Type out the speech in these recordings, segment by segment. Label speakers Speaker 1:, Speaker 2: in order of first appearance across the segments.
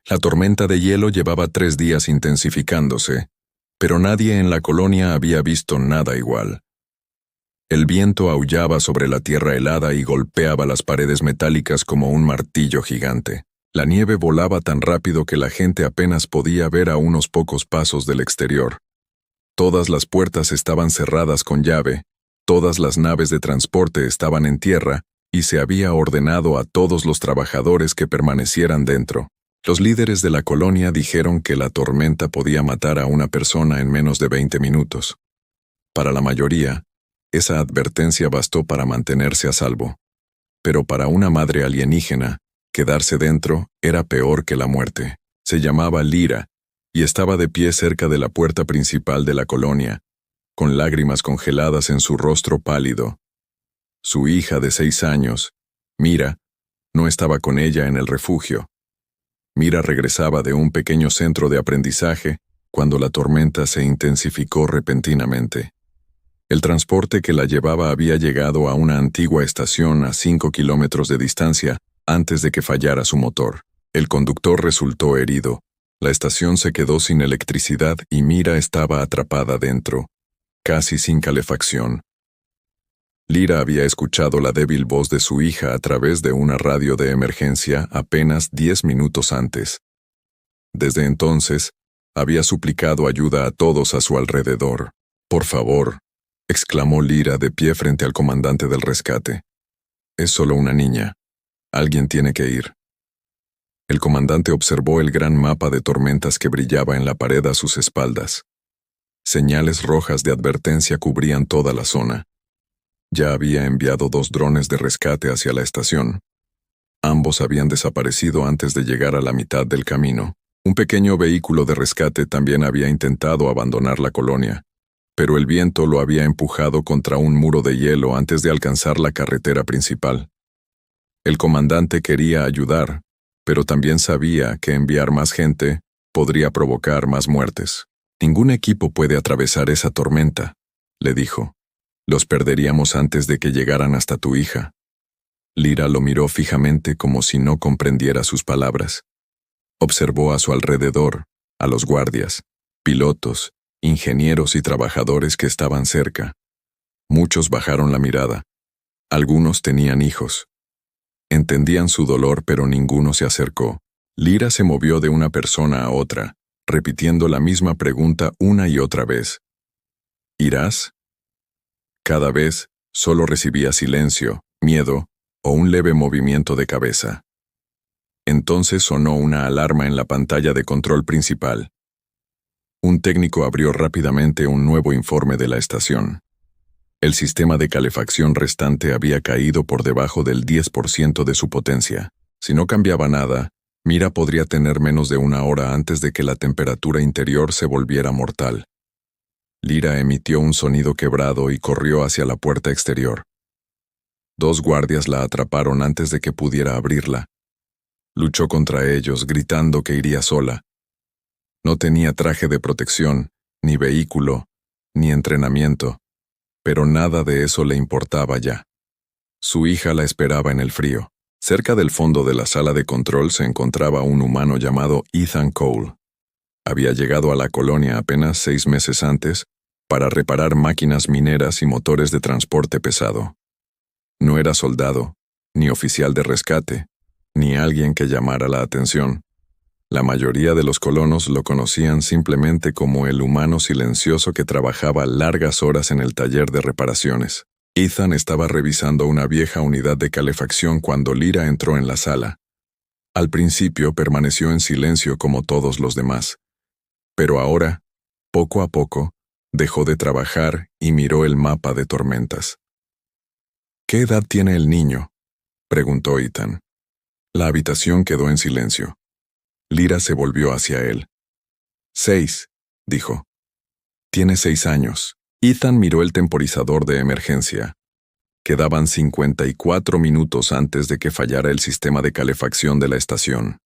Speaker 1: La tormenta de hielo llevaba 3 días intensificándose, pero nadie en la colonia había visto nada igual. El viento aullaba sobre la tierra helada y golpeaba las paredes metálicas como un martillo gigante. La nieve volaba tan rápido que la gente apenas podía ver a unos pocos pasos del exterior. Todas las puertas estaban cerradas con llave, todas las naves de transporte estaban en tierra, y se había ordenado a todos los trabajadores que permanecieran dentro. Los líderes de la colonia dijeron que la tormenta podía matar a una persona en menos de 20 minutos. Para la mayoría, esa advertencia bastó para mantenerse a salvo. Pero para una madre alienígena, quedarse dentro era peor que la muerte. Se llamaba Lyra, y estaba de pie cerca de la puerta principal de la colonia, con lágrimas congeladas en su rostro pálido. Su hija de 6 años, Mira, no estaba con ella en el refugio. Mira regresaba de un pequeño centro de aprendizaje cuando la tormenta se intensificó repentinamente. El transporte que la llevaba había llegado a una antigua estación a 5 kilómetros de distancia antes de que fallara su motor. El conductor resultó herido. La estación se quedó sin electricidad y Mira estaba atrapada dentro, casi sin calefacción. Lyra había escuchado la débil voz de su hija a través de una radio de emergencia apenas 10 minutos antes. Desde entonces, había suplicado ayuda a todos a su alrededor. «Por favor», exclamó Lyra de pie frente al comandante del rescate. «Es solo una niña. Alguien tiene que ir». El comandante observó el gran mapa de tormentas que brillaba en la pared a sus espaldas. Señales rojas de advertencia cubrían toda la zona. Ya había enviado 2 drones de rescate hacia la estación. Ambos habían desaparecido antes de llegar a la mitad del camino. Un pequeño vehículo de rescate también había intentado abandonar la colonia, pero el viento lo había empujado contra un muro de hielo antes de alcanzar la carretera principal. El comandante quería ayudar, pero también sabía que enviar más gente podría provocar más muertes. «Ningún equipo puede atravesar esa tormenta», le dijo. «Los perderíamos antes de que llegaran hasta tu hija». Lyra lo miró fijamente como si no comprendiera sus palabras. Observó a su alrededor, a los guardias, pilotos, ingenieros y trabajadores que estaban cerca. Muchos bajaron la mirada. Algunos tenían hijos. Entendían su dolor, pero ninguno se acercó. Lyra se movió de una persona a otra, repitiendo la misma pregunta una y otra vez. «¿Irás?». Cada vez, solo recibía silencio, miedo o un leve movimiento de cabeza. Entonces sonó una alarma en la pantalla de control principal. Un técnico abrió rápidamente un nuevo informe de la estación. El sistema de calefacción restante había caído por debajo del 10% de su potencia. Si no cambiaba nada, Mira podría tener menos de 1 hora antes de que la temperatura interior se volviera mortal. Lyra emitió un sonido quebrado y corrió hacia la puerta exterior. 2 guardias la atraparon antes de que pudiera abrirla. Luchó contra ellos, gritando que iría sola. No tenía traje de protección, ni vehículo, ni entrenamiento, pero nada de eso le importaba ya. Su hija la esperaba en el frío. Cerca del fondo de la sala de control se encontraba un humano llamado Ethan Cole. Había llegado a la colonia apenas 6 meses antes para reparar máquinas mineras y motores de transporte pesado. No era soldado, ni oficial de rescate, ni alguien que llamara la atención. La mayoría de los colonos lo conocían simplemente como el humano silencioso que trabajaba largas horas en el taller de reparaciones. Ethan estaba revisando una vieja unidad de calefacción cuando Lyra entró en la sala. Al principio permaneció en silencio como todos los demás, pero ahora, poco a poco, dejó de trabajar y miró el mapa de tormentas. «¿Qué edad tiene el niño?», preguntó Ethan. La habitación quedó en silencio. Lyra se volvió hacia él. «6», dijo. «Tiene 6 años». Ethan miró el temporizador de emergencia. Quedaban 54 minutos antes de que fallara el sistema de calefacción de la estación.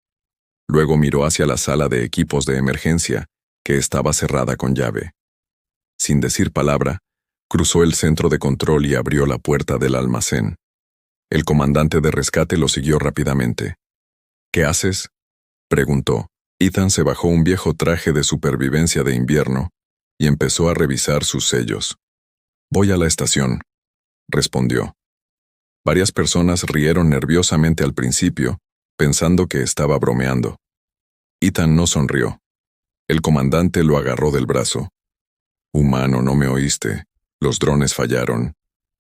Speaker 1: Luego miró hacia la sala de equipos de emergencia, que estaba cerrada con llave. Sin decir palabra, cruzó el centro de control y abrió la puerta del almacén. El comandante de rescate lo siguió rápidamente. «¿Qué haces?», preguntó. Ethan se bajó un viejo traje de supervivencia de invierno y empezó a revisar sus sellos. «Voy a la estación», respondió. Varias personas rieron nerviosamente al principio, pensando que estaba bromeando. Ethan no sonrió. El comandante lo agarró del brazo. «Humano, no me oíste. Los drones fallaron.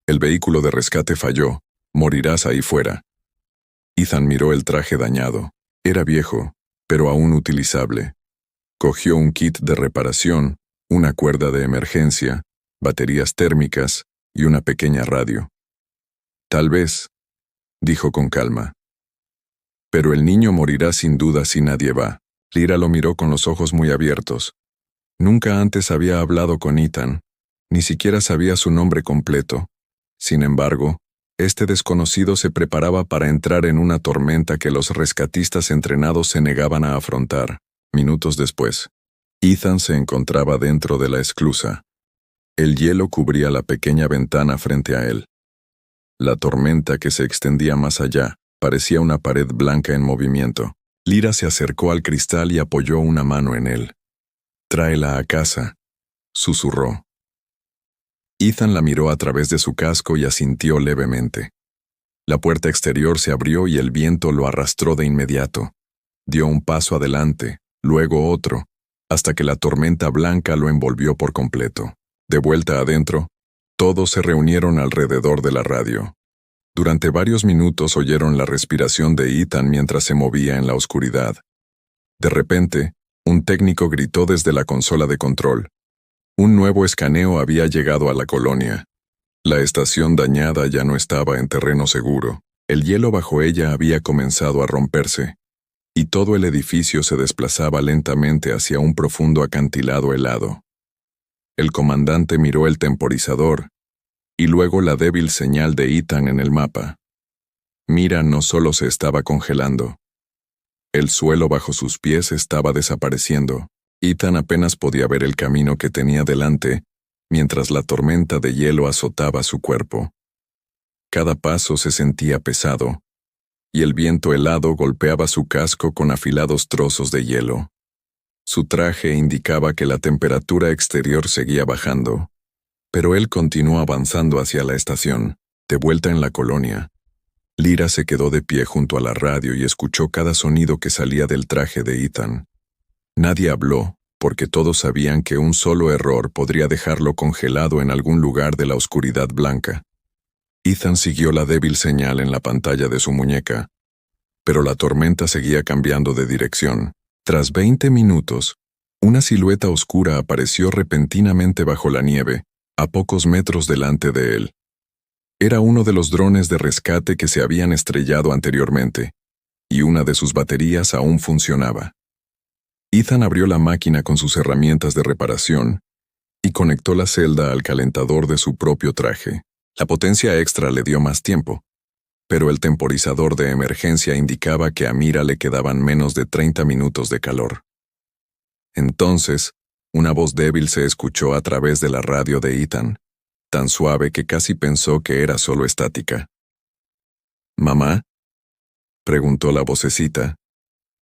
Speaker 1: El vehículo de rescate falló. Morirás ahí fuera». Ethan miró el traje dañado. Era viejo, pero aún utilizable. Cogió un kit de reparación, una cuerda de emergencia, baterías térmicas y una pequeña radio. «Tal vez», dijo con calma. «Pero el niño morirá sin duda si nadie va». Lyra lo miró con los ojos muy abiertos. Nunca antes había hablado con Ethan, ni siquiera sabía su nombre completo. Sin embargo, este desconocido se preparaba para entrar en una tormenta que los rescatistas entrenados se negaban a afrontar. Minutos después, Ethan se encontraba dentro de la esclusa. El hielo cubría la pequeña ventana frente a él. La tormenta que se extendía más allá parecía una pared blanca en movimiento. Lyra se acercó al cristal y apoyó una mano en él. «Tráela a casa», susurró. Ethan la miró a través de su casco y asintió levemente. La puerta exterior se abrió y el viento lo arrastró de inmediato. Dio un paso adelante, luego otro, hasta que la tormenta blanca lo envolvió por completo. De vuelta adentro, todos se reunieron alrededor de la radio. Durante varios minutos oyeron la respiración de Ethan mientras se movía en la oscuridad. De repente, un técnico gritó desde la consola de control. Un nuevo escaneo había llegado a la colonia. La estación dañada ya no estaba en terreno seguro. El hielo bajo ella había comenzado a romperse, y todo el edificio se desplazaba lentamente hacia un profundo acantilado helado. El comandante miró el temporizador, y luego la débil señal de Ethan en el mapa. Mira no solo se estaba congelando. El suelo bajo sus pies estaba desapareciendo. Ethan apenas podía ver el camino que tenía delante, mientras la tormenta de hielo azotaba su cuerpo. Cada paso se sentía pesado, y el viento helado golpeaba su casco con afilados trozos de hielo. Su traje indicaba que la temperatura exterior seguía bajando, pero él continuó avanzando hacia la estación. De vuelta en la colonia, Lyra se quedó de pie junto a la radio y escuchó cada sonido que salía del traje de Ethan. Nadie habló, porque todos sabían que un solo error podría dejarlo congelado en algún lugar de la oscuridad blanca. Ethan siguió la débil señal en la pantalla de su muñeca, pero la tormenta seguía cambiando de dirección. Tras 20 minutos, una silueta oscura apareció repentinamente bajo la nieve, a pocos metros delante de él. Era uno de los drones de rescate que se habían estrellado anteriormente, y una de sus baterías aún funcionaba. Ethan abrió la máquina con sus herramientas de reparación y conectó la celda al calentador de su propio traje. La potencia extra le dio más tiempo, pero el temporizador de emergencia indicaba que a Mira le quedaban menos de 30 minutos de calor. Entonces, una voz débil se escuchó a través de la radio de Ethan, tan suave que casi pensó que era solo estática. «¿Mamá?», preguntó la vocecita,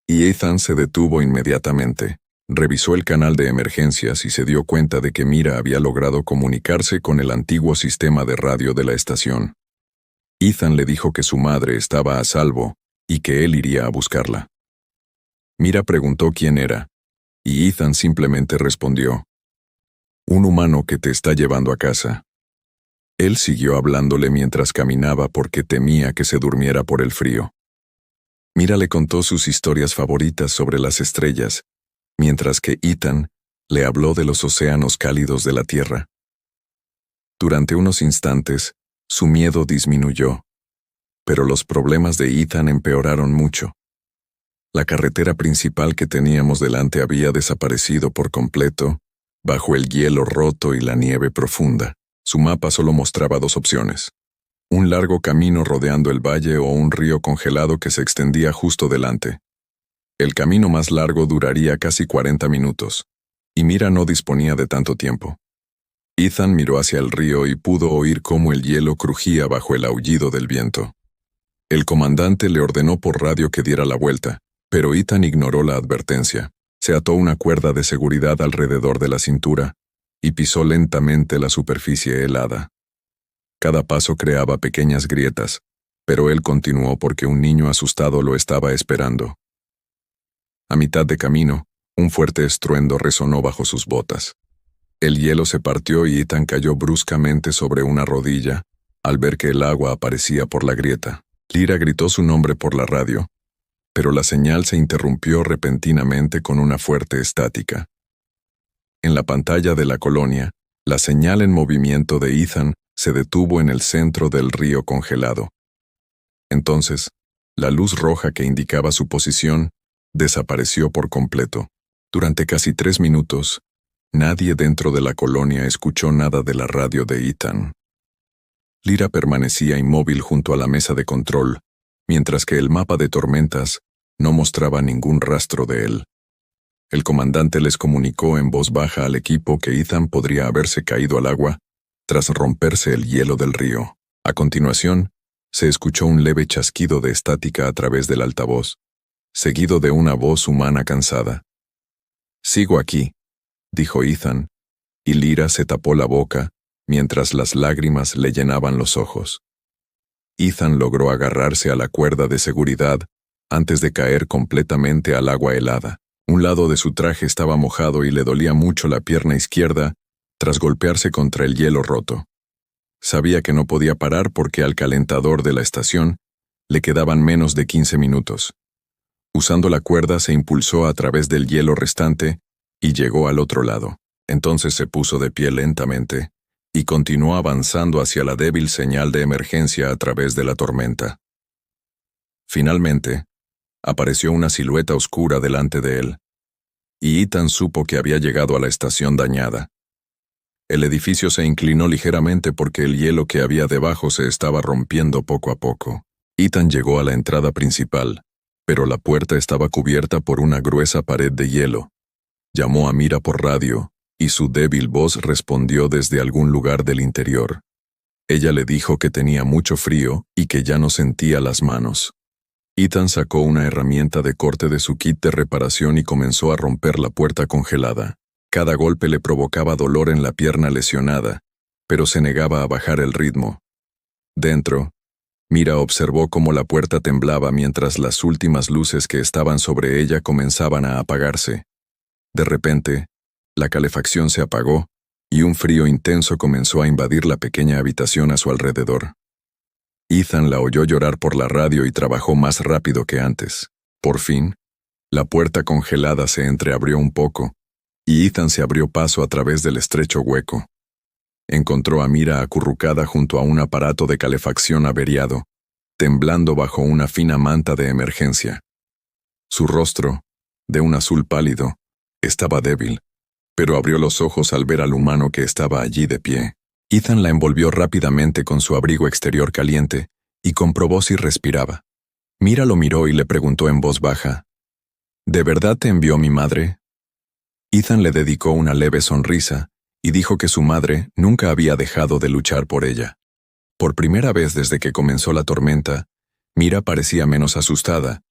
Speaker 1: y Ethan se detuvo inmediatamente. Revisó el canal de emergencias y se dio cuenta de que Mira había logrado comunicarse con el antiguo sistema de radio de la estación. Ethan le dijo que su madre estaba a salvo y que él iría a buscarla. Mira preguntó quién era, y Ethan simplemente respondió: «Un humano que te está llevando a casa». Él siguió hablándole mientras caminaba porque temía que se durmiera por el frío. Mira le contó sus historias favoritas sobre las estrellas, mientras que Ethan le habló de los océanos cálidos de la Tierra. Durante unos instantes, su miedo disminuyó, pero los problemas de Ethan empeoraron mucho. La carretera principal que teníamos delante había desaparecido por completo, bajo el hielo roto y la nieve profunda. Su mapa solo mostraba dos opciones: un largo camino rodeando el valle o un río congelado que se extendía justo delante. El camino más largo duraría casi 40 minutos, y Mira no disponía de tanto tiempo. Ethan miró hacia el río y pudo oír cómo el hielo crujía bajo el aullido del viento. El comandante le ordenó por radio que diera la vuelta, Pero Ethan ignoró la advertencia. Se ató una cuerda de seguridad alrededor de la cintura y pisó lentamente la superficie helada. Cada paso creaba pequeñas grietas, pero él continuó porque un niño asustado lo estaba esperando. A mitad de camino, un fuerte estruendo resonó bajo sus botas. El hielo se partió y Ethan cayó bruscamente sobre una rodilla al ver que el agua aparecía por la grieta. Lyra gritó su nombre por la radio, pero la señal se interrumpió repentinamente con una fuerte estática. En la pantalla de la colonia, la señal en movimiento de Ethan se detuvo en el centro del río congelado. Entonces, la luz roja que indicaba su posición desapareció por completo. Durante casi 3 minutos, nadie dentro de la colonia escuchó nada de la radio de Ethan. Lyra permanecía inmóvil junto a la mesa de control, mientras que el mapa de tormentas no mostraba ningún rastro de él. El comandante les comunicó en voz baja al equipo que Ethan podría haberse caído al agua tras romperse el hielo del río. A continuación, se escuchó un leve chasquido de estática a través del altavoz, seguido de una voz humana cansada. «Sigo aquí», dijo Ethan, y Lyra se tapó la boca mientras las lágrimas le llenaban los ojos. Ethan logró agarrarse a la cuerda de seguridad antes de caer completamente al agua helada. Un lado de su traje estaba mojado y le dolía mucho la pierna izquierda tras golpearse contra el hielo roto. Sabía que no podía parar porque al calentador de la estación le quedaban menos de 15 minutos. Usando la cuerda se impulsó a través del hielo restante y llegó al otro lado. Entonces se puso de pie lentamente y continuó avanzando hacia la débil señal de emergencia a través de la tormenta. Finalmente, apareció una silueta oscura delante de él, y Ethan supo que había llegado a la estación dañada. El edificio se inclinó ligeramente porque el hielo que había debajo se estaba rompiendo poco a poco. Ethan llegó a la entrada principal, pero la puerta estaba cubierta por una gruesa pared de hielo. Llamó a Mira por radio, y su débil voz respondió desde algún lugar del interior. Ella le dijo que tenía mucho frío y que ya no sentía las manos. Ethan sacó una herramienta de corte de su kit de reparación y comenzó a romper la puerta congelada. Cada golpe le provocaba dolor en la pierna lesionada, pero se negaba a bajar el ritmo. Dentro, Mira observó cómo la puerta temblaba mientras las últimas luces que estaban sobre ella comenzaban a apagarse. De repente, la calefacción se apagó y un frío intenso comenzó a invadir la pequeña habitación a su alrededor. Ethan la oyó llorar por la radio y trabajó más rápido que antes. Por fin, la puerta congelada se entreabrió un poco, y Ethan se abrió paso a través del estrecho hueco. Encontró a Mira acurrucada junto a un aparato de calefacción averiado, temblando bajo una fina manta de emergencia. Su rostro, de un azul pálido, estaba débil, pero abrió los ojos al ver al humano que estaba allí de pie. Ethan la envolvió rápidamente con su abrigo exterior caliente y comprobó si respiraba. Mira lo miró y le preguntó en voz baja, ¿de verdad te envió mi madre? Ethan le dedicó una leve sonrisa y dijo que su madre nunca había dejado de luchar por ella. Por primera vez desde que comenzó la tormenta, Mira parecía menos asustada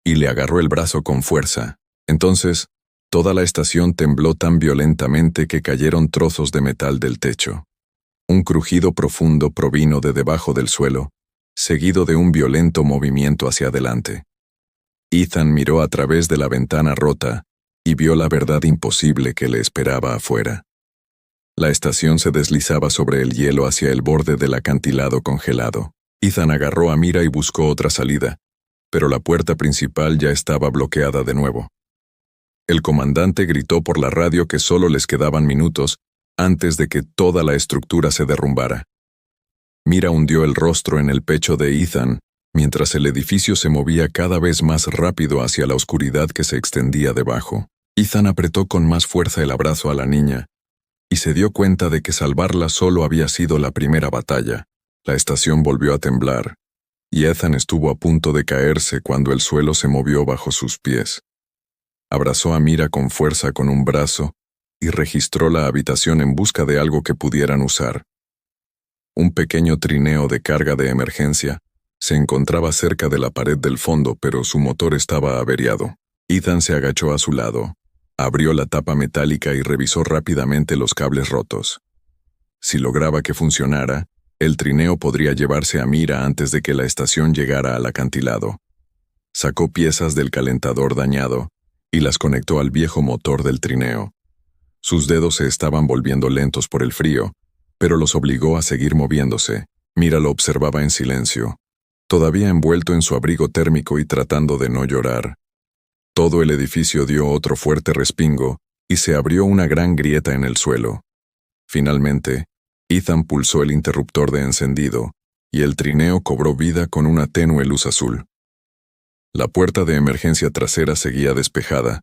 Speaker 1: y le agarró el brazo con fuerza. Entonces, toda la estación tembló tan violentamente que cayeron trozos de metal del techo. Un crujido profundo provino de debajo del suelo, seguido de un violento movimiento hacia adelante. Ethan miró a través de la ventana rota y vio la verdad imposible que le esperaba afuera. La estación se deslizaba sobre el hielo hacia el borde del acantilado congelado. Ethan agarró a Mira y buscó otra salida, pero la puerta principal ya estaba bloqueada de nuevo. El comandante gritó por la radio que solo les quedaban minutos antes de que toda la estructura se derrumbara. Mira hundió el rostro en el pecho de Ethan, mientras el edificio se movía cada vez más rápido hacia la oscuridad que se extendía debajo. Ethan apretó con más fuerza el abrazo a la niña, y se dio cuenta de que salvarla solo había sido la primera batalla. La estación volvió a temblar, y Ethan estuvo a punto de caerse cuando el suelo se movió bajo sus pies. Abrazó a Mira con fuerza con un brazo, y registró la habitación en busca de algo que pudieran usar. Un pequeño trineo de carga de emergencia, Se encontraba cerca de la pared del fondo, pero su motor estaba averiado. Ethan se agachó a su lado, abrió la tapa metálica y revisó rápidamente los cables rotos. Si lograba que funcionara, el trineo podría llevarse a Mira antes de que la estación llegara al acantilado. Sacó piezas del calentador dañado y las conectó al viejo motor del trineo. Sus dedos se estaban volviendo lentos por el frío, pero los obligó a seguir moviéndose. Mira lo observaba en silencio, todavía envuelto en su abrigo térmico y tratando de no llorar. Todo el edificio dio otro fuerte respingo y se abrió una gran grieta en el suelo. Finalmente, Ethan pulsó el interruptor de encendido y el trineo cobró vida con una tenue luz azul. La puerta de emergencia trasera seguía despejada,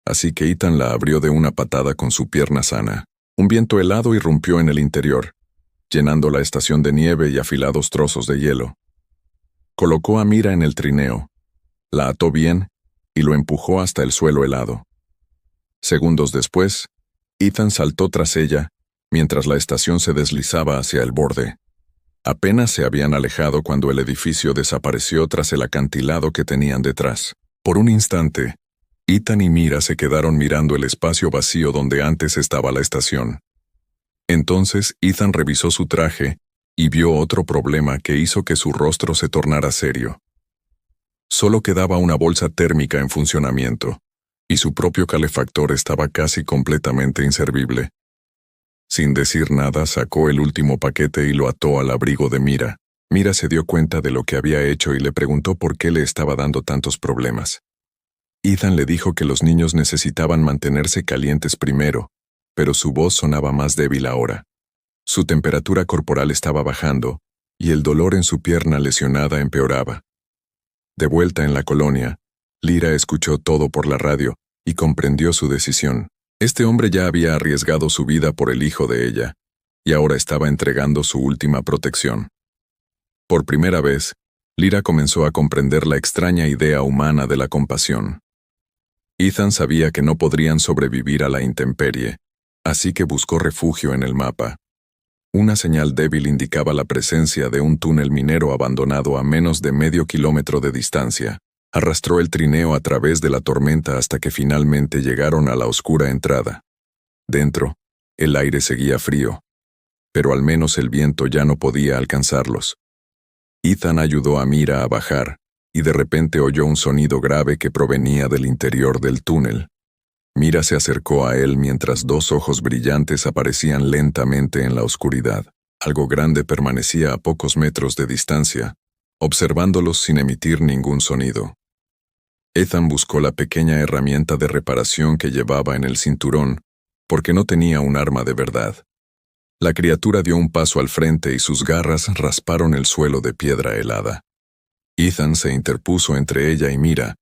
Speaker 1: así que Ethan la abrió de una patada con su pierna sana. Un viento helado irrumpió en el interior, llenando la estación de nieve y afilados trozos de hielo. Colocó a Mira en el trineo, la ató bien y lo empujó hasta el suelo helado. Segundos después, Ethan saltó tras ella, mientras la estación se deslizaba hacia el borde. Apenas se habían alejado cuando el edificio desapareció tras el acantilado que tenían detrás. Por un instante, Ethan y Mira se quedaron mirando el espacio vacío donde antes estaba la estación. Entonces Ethan revisó su traje y vio otro problema que hizo que su rostro se tornara serio. Solo quedaba una bolsa térmica en funcionamiento, y su propio calefactor estaba casi completamente inservible. Sin decir nada, sacó el último paquete y lo ató al abrigo de Mira. Mira se dio cuenta de lo que había hecho y le preguntó por qué le estaba dando tantos problemas. Ethan le dijo que los niños necesitaban mantenerse calientes primero, pero su voz sonaba más débil ahora. Su temperatura corporal estaba bajando, y el dolor en su pierna lesionada empeoraba. De vuelta en la colonia, Lyra escuchó todo por la radio y comprendió su decisión. Este hombre ya había arriesgado su vida por el hijo de ella, y ahora estaba entregando su última protección. Por primera vez, Lyra comenzó a comprender la extraña idea humana de la compasión. Ethan sabía que no podrían sobrevivir a la intemperie, así que buscó refugio en el mapa. Una señal débil indicaba la presencia de un túnel minero abandonado a menos de medio kilómetro de distancia. Arrastró el trineo a través de la tormenta hasta que finalmente llegaron a la oscura entrada. Dentro, el aire seguía frío, pero al menos el viento ya no podía alcanzarlos. Ethan ayudó a Mira a bajar, y de repente oyó un sonido grave que provenía del interior del túnel. Mira se acercó a él mientras dos ojos brillantes aparecían lentamente en la oscuridad. Algo grande permanecía a pocos metros de distancia, observándolos sin emitir ningún sonido. Ethan buscó la pequeña herramienta de reparación que llevaba en el cinturón, porque no tenía un arma de verdad. La criatura dio un paso al frente y sus garras rasparon el suelo de piedra helada. Ethan se interpuso entre ella y Mira,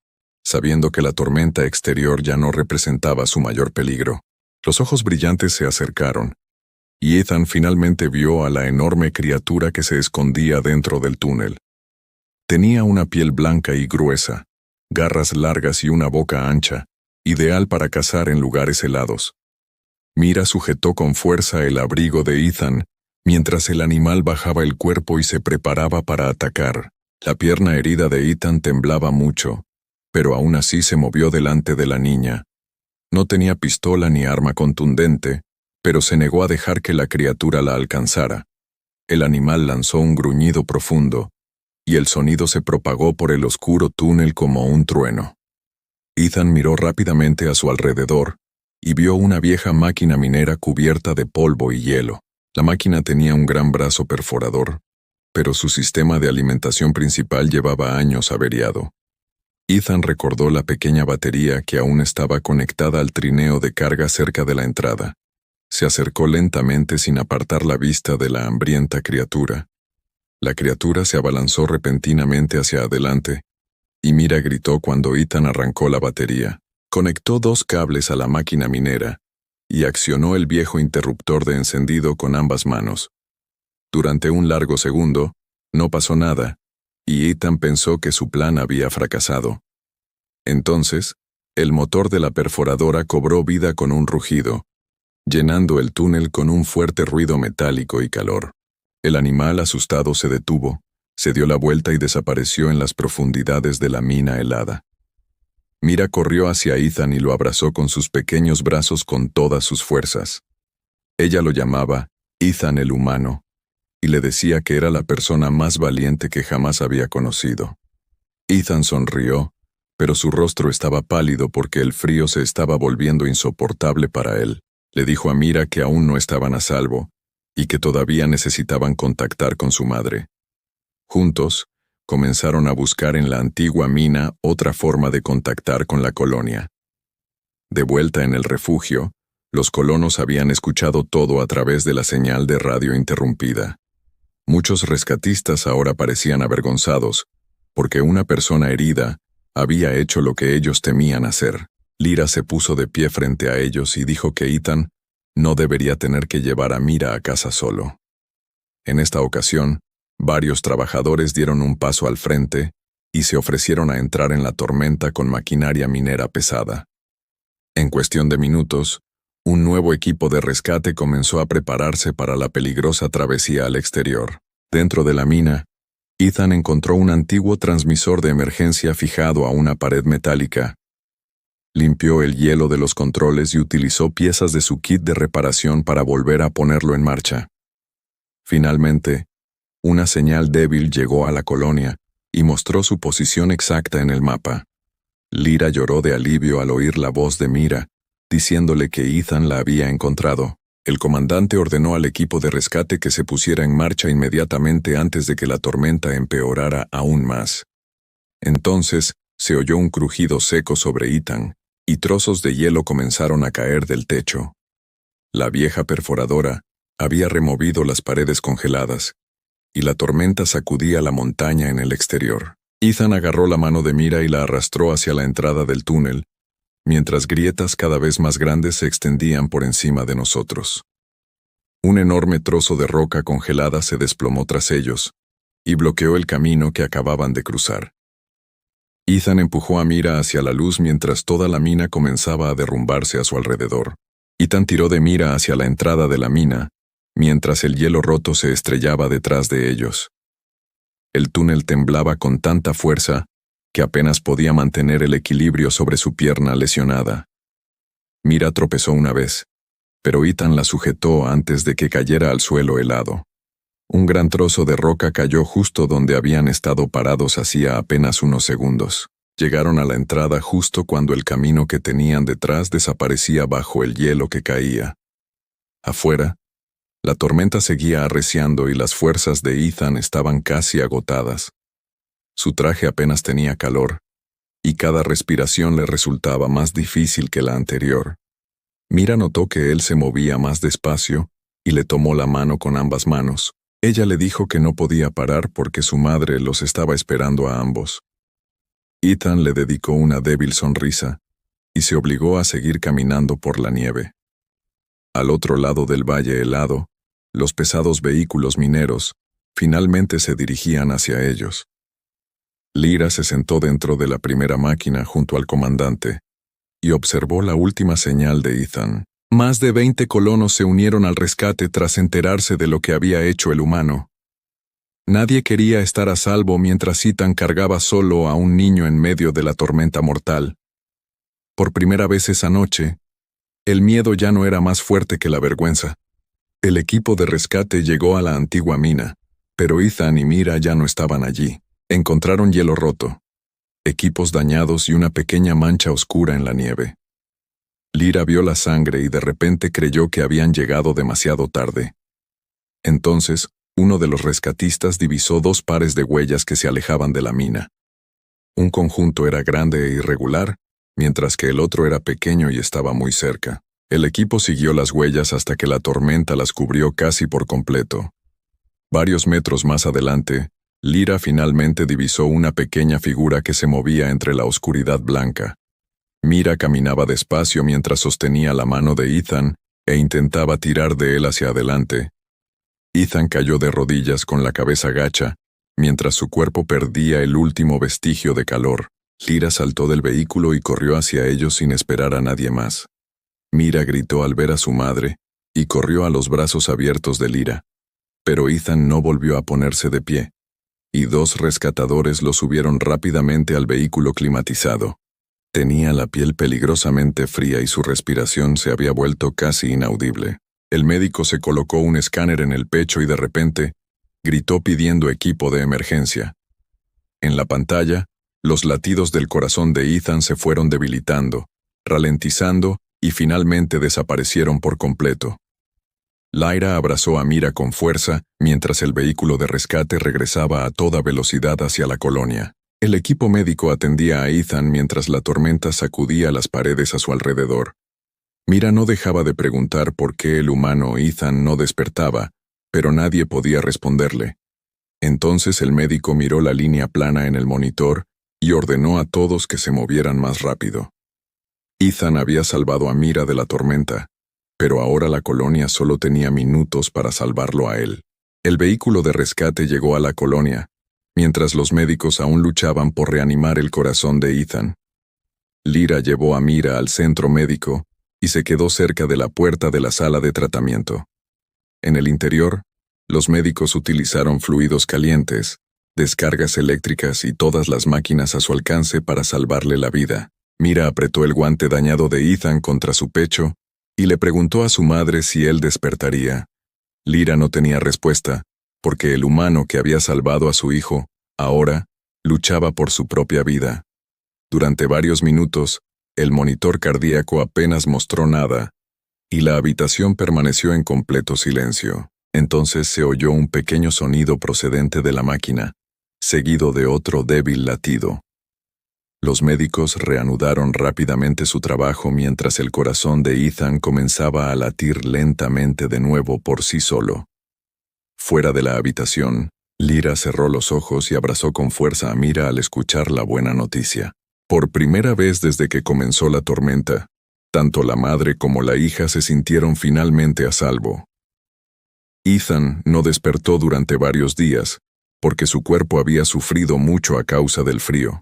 Speaker 1: sabiendo que la tormenta exterior ya no representaba su mayor peligro. Los ojos brillantes se acercaron, y Ethan finalmente vio a la enorme criatura que se escondía dentro del túnel. Tenía una piel blanca y gruesa, garras largas y una boca ancha, ideal para cazar en lugares helados. Mira sujetó con fuerza el abrigo de Ethan, mientras el animal bajaba el cuerpo y se preparaba para atacar. La pierna herida de Ethan temblaba mucho, pero aún así se movió delante de la niña. No tenía pistola ni arma contundente, pero se negó a dejar que la criatura la alcanzara. El animal lanzó un gruñido profundo, y el sonido se propagó por el oscuro túnel como un trueno. Ethan miró rápidamente a su alrededor y vio una vieja máquina minera cubierta de polvo y hielo. La máquina tenía un gran brazo perforador, pero su sistema de alimentación principal llevaba años averiado. Ethan recordó la pequeña batería que aún estaba conectada al trineo de carga cerca de la entrada. Se acercó lentamente sin apartar la vista de la hambrienta criatura. La criatura se abalanzó repentinamente hacia adelante, y Mira gritó cuando Ethan arrancó la batería. Conectó dos cables a la máquina minera, y accionó el viejo interruptor de encendido con ambas manos. Durante un largo segundo, no pasó nada, y Ethan pensó que su plan había fracasado. Entonces, el motor de la perforadora cobró vida con un rugido, llenando el túnel con un fuerte ruido metálico y calor. El animal asustado se detuvo, Se dio la vuelta y desapareció en las profundidades de la mina helada. Mira corrió hacia Ethan y lo abrazó con sus pequeños brazos con todas sus fuerzas. Ella lo llamaba Ethan el humano, y le decía que era la persona más valiente que jamás había conocido. Ethan sonrió, pero su rostro estaba pálido porque el frío se estaba volviendo insoportable para él. Le dijo a Mira que aún no estaban a salvo, y que todavía necesitaban contactar con su madre. Juntos, comenzaron a buscar en la antigua mina otra forma de contactar con la colonia. De vuelta en el refugio, los colonos habían escuchado todo a través de la señal de radio interrumpida. Muchos rescatistas ahora parecían avergonzados, porque una persona herida había hecho lo que ellos temían hacer. Lyra se puso de pie frente a ellos y dijo que Ethan no debería tener que llevar a Mira a casa solo. En esta ocasión, varios trabajadores dieron un paso al frente y se ofrecieron a entrar en la tormenta con maquinaria minera pesada. En cuestión de minutos, un nuevo equipo de rescate comenzó a prepararse para la peligrosa travesía al exterior. Dentro de la mina, Ethan encontró un antiguo transmisor de emergencia fijado a una pared metálica. Limpió el hielo de los controles y utilizó piezas de su kit de reparación para volver a ponerlo en marcha. Finalmente, una señal débil llegó a la colonia y mostró su posición exacta en el mapa. Lyra lloró de alivio al oír la voz de Mira, diciéndole que Ethan la había encontrado. El comandante ordenó al equipo de rescate que se pusiera en marcha inmediatamente antes de que la tormenta empeorara aún más. Entonces, se oyó un crujido seco sobre Ethan, y trozos de hielo comenzaron a caer del techo. La vieja perforadora había removido las paredes congeladas, y la tormenta sacudía la montaña en el exterior. Ethan agarró la mano de Mira y la arrastró hacia la entrada del túnel, mientras grietas cada vez más grandes se extendían por encima de nosotros. Un enorme trozo de roca congelada se desplomó tras ellos, y bloqueó el camino que acababan de cruzar. Ethan empujó a Mira hacia la luz mientras toda la mina comenzaba a derrumbarse a su alrededor. Ethan tiró de Mira hacia la entrada de la mina, mientras el hielo roto se estrellaba detrás de ellos. El túnel temblaba con tanta fuerza que apenas podía mantener el equilibrio sobre su pierna lesionada. Mira tropezó una vez, pero Ethan la sujetó antes de que cayera al suelo helado. Un gran trozo de roca cayó justo donde habían estado parados hacía apenas unos segundos. Llegaron a la entrada justo cuando el camino que tenían detrás desaparecía bajo el hielo que caía. Afuera, la tormenta seguía arreciando y las fuerzas de Ethan estaban casi agotadas. Su traje apenas tenía calor, y cada respiración le resultaba más difícil que la anterior. Mira notó que él se movía más despacio y le tomó la mano con ambas manos. Ella le dijo que no podía parar porque su madre los estaba esperando a ambos. Ethan le dedicó una débil sonrisa y se obligó a seguir caminando por la nieve. Al otro lado del valle helado, los pesados vehículos mineros finalmente se dirigían hacia ellos. Lyra se sentó dentro de la primera máquina junto al comandante y observó la última señal de Ethan. Más de 20 colonos se unieron al rescate tras enterarse de lo que había hecho el humano. Nadie quería estar a salvo mientras Ethan cargaba solo a un niño en medio de la tormenta mortal. Por primera vez esa noche, el miedo ya no era más fuerte que la vergüenza. El equipo de rescate llegó a la antigua mina, pero Ethan y Mira ya no estaban allí. Encontraron hielo roto, equipos dañados y una pequeña mancha oscura en la nieve. Lyra vio la sangre y de repente creyó que habían llegado demasiado tarde. Entonces, uno de los rescatistas divisó 2 pares de huellas que se alejaban de la mina. Un conjunto era grande e irregular, mientras que el otro era pequeño y estaba muy cerca. El equipo siguió las huellas hasta que la tormenta las cubrió casi por completo. Varios metros más adelante, Lyra finalmente divisó una pequeña figura que se movía entre la oscuridad blanca. Mira caminaba despacio mientras sostenía la mano de Ethan e intentaba tirar de él hacia adelante. Ethan cayó de rodillas con la cabeza gacha, mientras su cuerpo perdía el último vestigio de calor. Lyra saltó del vehículo y corrió hacia ellos sin esperar a nadie más. Mira gritó al ver a su madre y corrió a los brazos abiertos de Lyra, pero Ethan no volvió a ponerse de pie. y 2 rescatadores lo subieron rápidamente al vehículo climatizado. Tenía la piel peligrosamente fría y su respiración se había vuelto casi inaudible. El médico se colocó un escáner en el pecho y de repente gritó pidiendo equipo de emergencia. En la pantalla, los latidos del corazón de Ethan se fueron debilitando, ralentizando y finalmente desaparecieron por completo. Lyra abrazó a Mira con fuerza mientras el vehículo de rescate regresaba a toda velocidad hacia la colonia. El equipo médico atendía a Ethan mientras la tormenta sacudía las paredes a su alrededor. Mira no dejaba de preguntar por qué el humano Ethan no despertaba, pero nadie podía responderle. Entonces el médico miró la línea plana en el monitor y ordenó a todos que se movieran más rápido. Ethan había salvado a Mira de la tormenta, pero ahora la colonia solo tenía minutos para salvarlo a él. El vehículo de rescate llegó a la colonia, mientras los médicos aún luchaban por reanimar el corazón de Ethan. Lyra llevó a Mira al centro médico y se quedó cerca de la puerta de la sala de tratamiento. En el interior, los médicos utilizaron fluidos calientes, descargas eléctricas y todas las máquinas a su alcance para salvarle la vida. Mira apretó el guante dañado de Ethan contra su pecho y le preguntó a su madre si él despertaría. Lyra no tenía respuesta, porque el humano que había salvado a su hijo, ahora, luchaba por su propia vida. Durante varios minutos, el monitor cardíaco apenas mostró nada, y la habitación permaneció en completo silencio. Entonces se oyó un pequeño sonido procedente de la máquina, seguido de otro débil latido. Los médicos reanudaron rápidamente su trabajo mientras el corazón de Ethan comenzaba a latir lentamente de nuevo por sí solo. Fuera de la habitación, Lyra cerró los ojos y abrazó con fuerza a Mira al escuchar la buena noticia. Por primera vez desde que comenzó la tormenta, tanto la madre como la hija se sintieron finalmente a salvo. Ethan no despertó durante varios días, porque su cuerpo había sufrido mucho a causa del frío.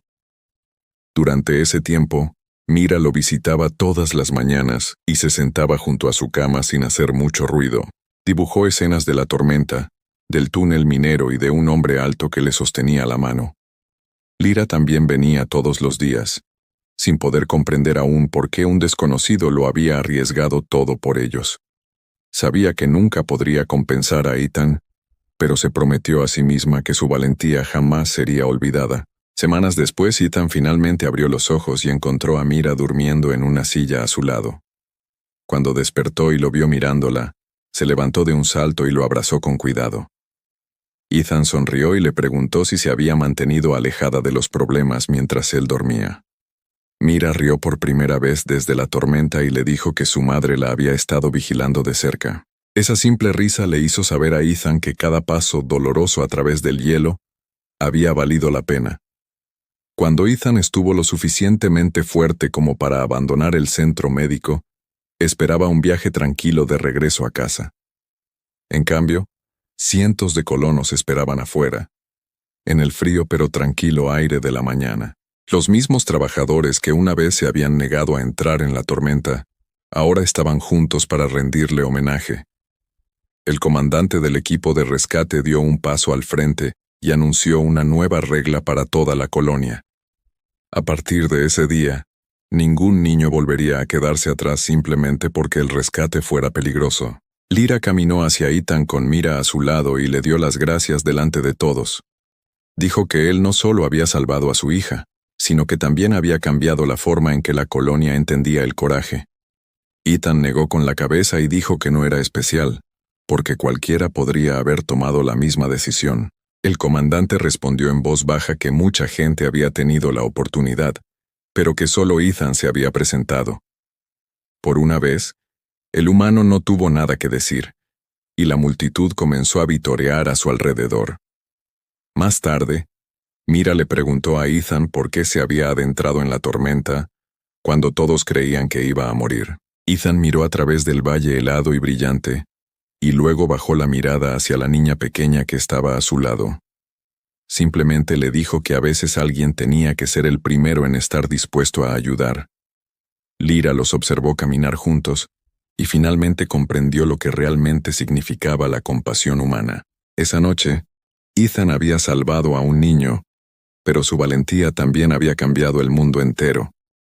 Speaker 1: Durante ese tiempo, Mira lo visitaba todas las mañanas y se sentaba junto a su cama sin hacer mucho ruido. Dibujó escenas de la tormenta, del túnel minero y de un hombre alto que le sostenía la mano. Lyra también venía todos los días, sin poder comprender aún por qué un desconocido lo había arriesgado todo por ellos. Sabía que nunca podría compensar a Ethan, pero se prometió a sí misma que su valentía jamás sería olvidada. Semanas después, Ethan finalmente abrió los ojos y encontró a Mira durmiendo en una silla a su lado. Cuando despertó y lo vio mirándola, se levantó de un salto y lo abrazó con cuidado. Ethan sonrió y le preguntó si se había mantenido alejada de los problemas mientras él dormía. Mira rió por primera vez desde la tormenta y le dijo que su madre la había estado vigilando de cerca. Esa simple risa le hizo saber a Ethan que cada paso doloroso a través del hielo había valido la pena. Cuando Ethan estuvo lo suficientemente fuerte como para abandonar el centro médico, esperaba un viaje tranquilo de regreso a casa. En cambio, cientos de colonos esperaban afuera, en el frío pero tranquilo aire de la mañana. Los mismos trabajadores que una vez se habían negado a entrar en la tormenta, ahora estaban juntos para rendirle homenaje. El comandante del equipo de rescate dio un paso al frente y anunció una nueva regla para toda la colonia. A partir de ese día, ningún niño volvería a quedarse atrás simplemente porque el rescate fuera peligroso. Lyra caminó hacia Ethan con Mira a su lado y le dio las gracias delante de todos. Dijo que él no solo había salvado a su hija, sino que también había cambiado la forma en que la colonia entendía el coraje. Ethan negó con la cabeza y dijo que no era especial, porque cualquiera podría haber tomado la misma decisión. El comandante respondió en voz baja que mucha gente había tenido la oportunidad, pero que solo Ethan se había presentado. Por una vez, el humano no tuvo nada que decir, y la multitud comenzó a vitorear a su alrededor. Más tarde, Mira le preguntó a Ethan por qué se había adentrado en la tormenta, cuando todos creían que iba a morir. Ethan miró a través del valle helado y brillante, y luego bajó la mirada hacia la niña pequeña que estaba a su lado. Simplemente le dijo que a veces alguien tenía que ser el primero en estar dispuesto a ayudar. Lyra los observó caminar juntos, y finalmente comprendió lo que realmente significaba la compasión humana. Esa noche, Ethan había salvado a un niño, pero su valentía también había cambiado el mundo entero.